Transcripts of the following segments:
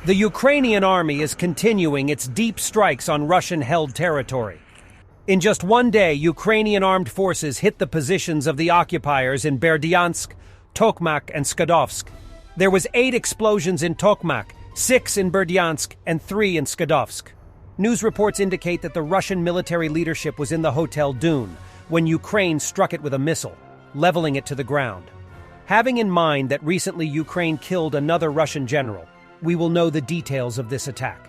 The Ukrainian army is continuing its deep strikes on Russian-held territory. In just one day, Ukrainian armed forces hit the positions of the occupiers in Berdyansk, Tokmak, and Skadovsk. There was 8 explosions in Tokmak, 6 in Berdyansk, and 3 in Skadovsk. News reports indicate that the Russian military leadership was in the Hotel Dune when Ukraine struck it with a missile, leveling it to the ground. Having in mind that recently Ukraine killed another Russian general, we will know the details of this attack.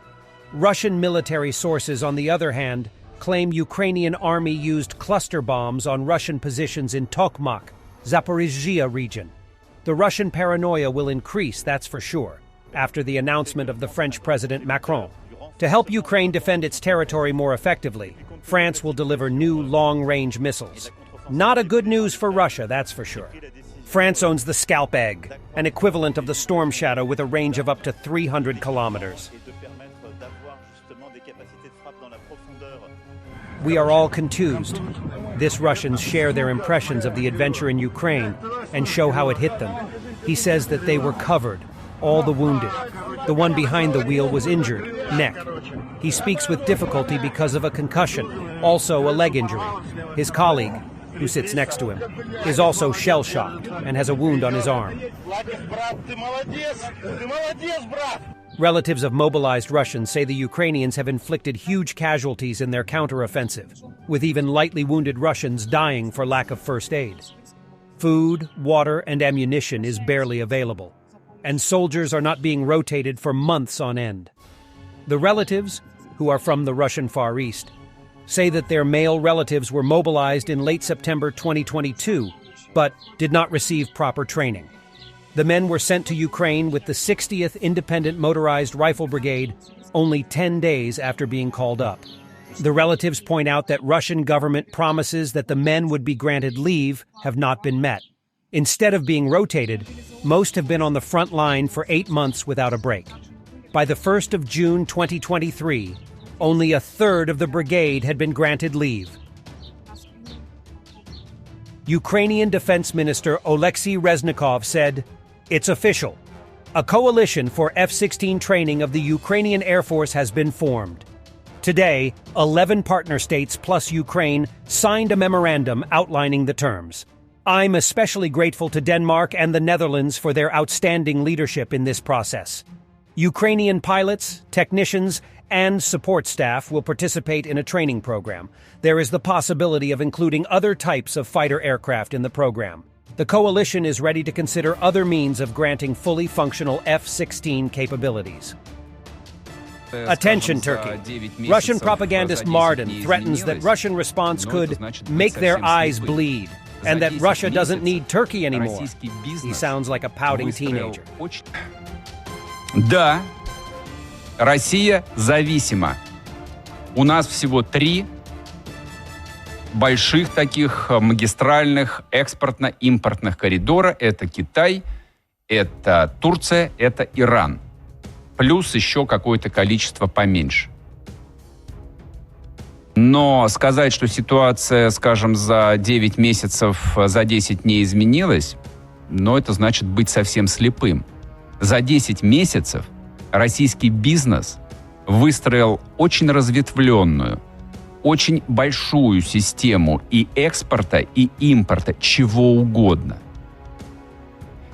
Russian military sources, on the other hand, claim Ukrainian army used cluster bombs on Russian positions in Tokmak, Zaporizhzhia region. The Russian paranoia will increase, that's for sure, after the announcement of the French President Macron. To help Ukraine defend its territory more effectively, France will deliver new long-range missiles. Not a good news for Russia, that's for sure. France owns the Scalp Egg, an equivalent of the Storm Shadow with a range of up to 300 kilometers. We are all contused. This Russians share their impressions of the adventure in Ukraine and show how it hit them. He says that they were covered, all the wounded. The one behind the wheel was injured, neck. He speaks with difficulty because of a concussion, also a leg injury. His colleague, who sits next to him, is also shell-shocked and has a wound on his arm. Relatives of mobilized Russians say the Ukrainians have inflicted huge casualties in their counteroffensive, with even lightly wounded Russians dying for lack of first aid. Food, water, and ammunition is barely available, and soldiers are not being rotated for months on end. The relatives, who are from the Russian Far East, say that their male relatives were mobilized in late September 2022, but did not receive proper training. The men were sent to Ukraine with the 60th Independent Motorized Rifle Brigade only 10 days after being called up. The relatives point out that Russian government promises that the men would be granted leave have not been met. Instead of being rotated, most have been on the front line for 8 months without a break. By the 1st of June 2023, only a third of the brigade had been granted leave. Ukrainian Defense Minister Oleksiy Reznikov said, "It's official. A coalition for F-16 training of the Ukrainian Air Force has been formed. Today, 11 partner states plus Ukraine signed a memorandum outlining the terms. I'm especially grateful to Denmark and the Netherlands for their outstanding leadership in this process. Ukrainian pilots, technicians, and support staff will participate in a training program. There is the possibility of including other types of fighter aircraft in the program. The coalition is ready to consider other means of granting fully functional F-16 capabilities." Attention, Turkey. Russian propagandist Martin threatens that Russian response could make their eyes bleed, and that Russia doesn't need Turkey anymore. He sounds like a pouting teenager. Да, Россия зависима. У нас всего 3 больших таких магистральных экспортно-импортных коридора. Это Китай, это Турция, это Иран. Плюс еще какое-то количество поменьше. Но сказать, что ситуация, скажем, за 9 месяцев, за 10 не изменилась, но это значит быть совсем слепым. За 10 месяцев российский бизнес выстроил очень разветвленную, очень большую систему и экспорта, и импорта, чего угодно.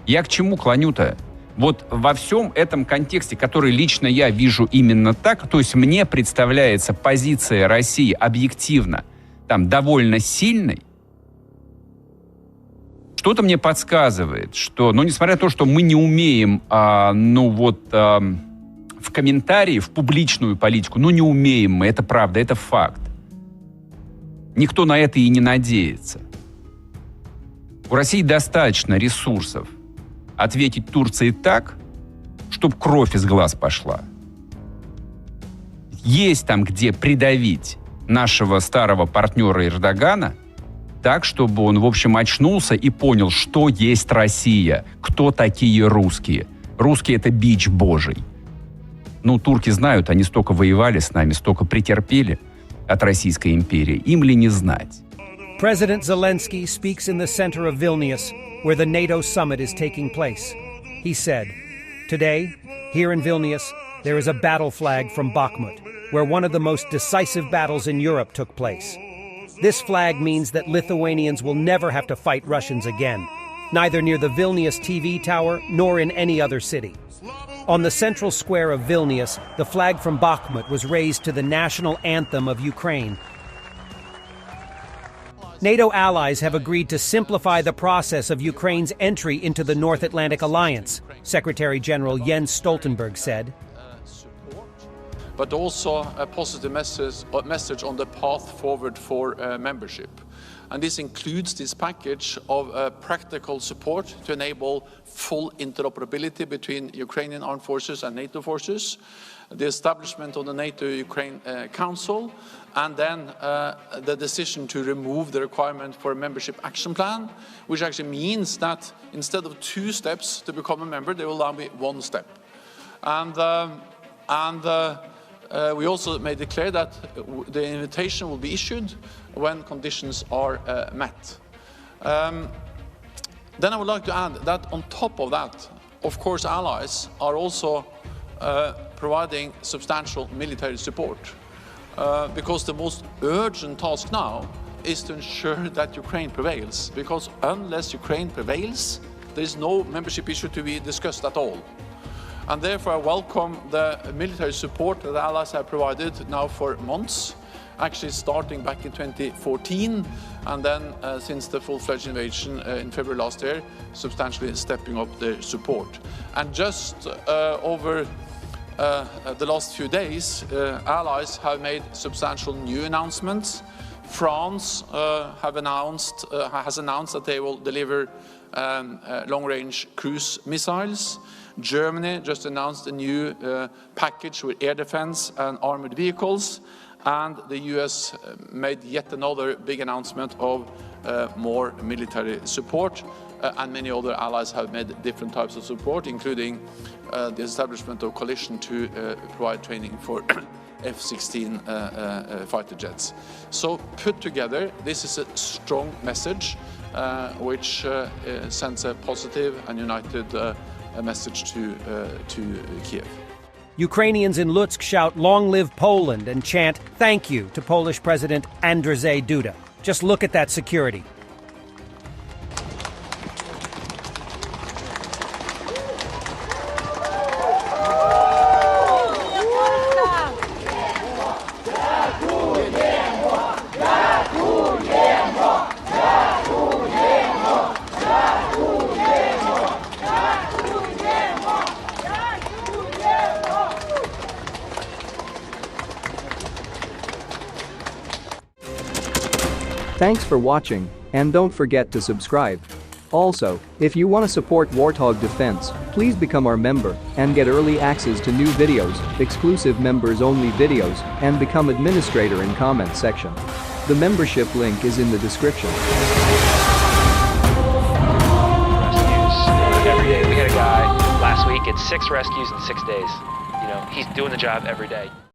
Я к чему клоню-то? Вот во всем этом контексте, который лично я вижу именно так, то есть мне представляется позиция России объективно там довольно сильной, что-то мне подсказывает, что, несмотря на то, что мы не умеем, в комментарии, в публичную политику, не умеем мы, это правда, это факт. Никто на это и не надеется. У России достаточно ресурсов ответить Турции так, чтобы кровь из глаз пошла. Есть там где придавить нашего старого партнера Эрдогана так, чтобы он, в общем, очнулся и понял, что есть Россия, кто такие русские. Русские — это бич божий. Турки знают, они столько воевали с нами, столько претерпели от Российской империи. Им ли не знать? President Zelensky speaks in the center of Vilnius, where the NATO summit is taking place. He said, "Today, here in Vilnius, there is a battle flag from Bakhmut, where one of the most decisive battles in Europe took place. This flag means that Lithuanians will never have to fight Russians again, neither near the Vilnius TV tower nor in any other city. On the central square of Vilnius, the flag from Bakhmut was raised to the national anthem of Ukraine. NATO allies have agreed to simplify the process of Ukraine's entry into the North Atlantic Alliance, Secretary General Jens Stoltenberg said. But also a positive message on the path forward for membership. And this includes this package of practical support to enable full interoperability between Ukrainian armed forces and NATO forces, the establishment of the NATO-Ukraine Council, and then the decision to remove the requirement for a membership action plan, which actually means that instead of 2 steps to become a member, there will now be 1 step. We also made it clear that the invitation will be issued when conditions are met. Then I would like to add that on top of that, of course, allies are also providing substantial military support, because the most urgent task now is to ensure that Ukraine prevails, because unless Ukraine prevails, there is no membership issue to be discussed at all. And therefore I welcome the military support that the allies have provided now for months, actually starting back in 2014, and then since the full-fledged invasion in February last year, substantially stepping up their support. And just over the last few days, allies have made substantial new announcements. France has announced that they will deliver long-range cruise missiles. Germany just announced a new package with air defense and armored vehicles. And the US made yet another big announcement of more military support. And many other allies have made different types of support, including the establishment of coalition to provide training for F-16 fighter jets. So put together, this is a strong message which sends a positive and united message to Kiev. Ukrainians in Lutsk shout "Long live Poland" and chant "Thank you" to Polish President Andrzej Duda. Just look at that security. Thanks for watching, and don't forget to subscribe. Also, if you want to support Warthog Defense, please become our member and get early access to new videos, exclusive members-only videos, and become administrator in comment section. The membership link is in the description. Rescues every day. We had a guy last week at 6 rescues in 6 days. You know, he's doing the job every day.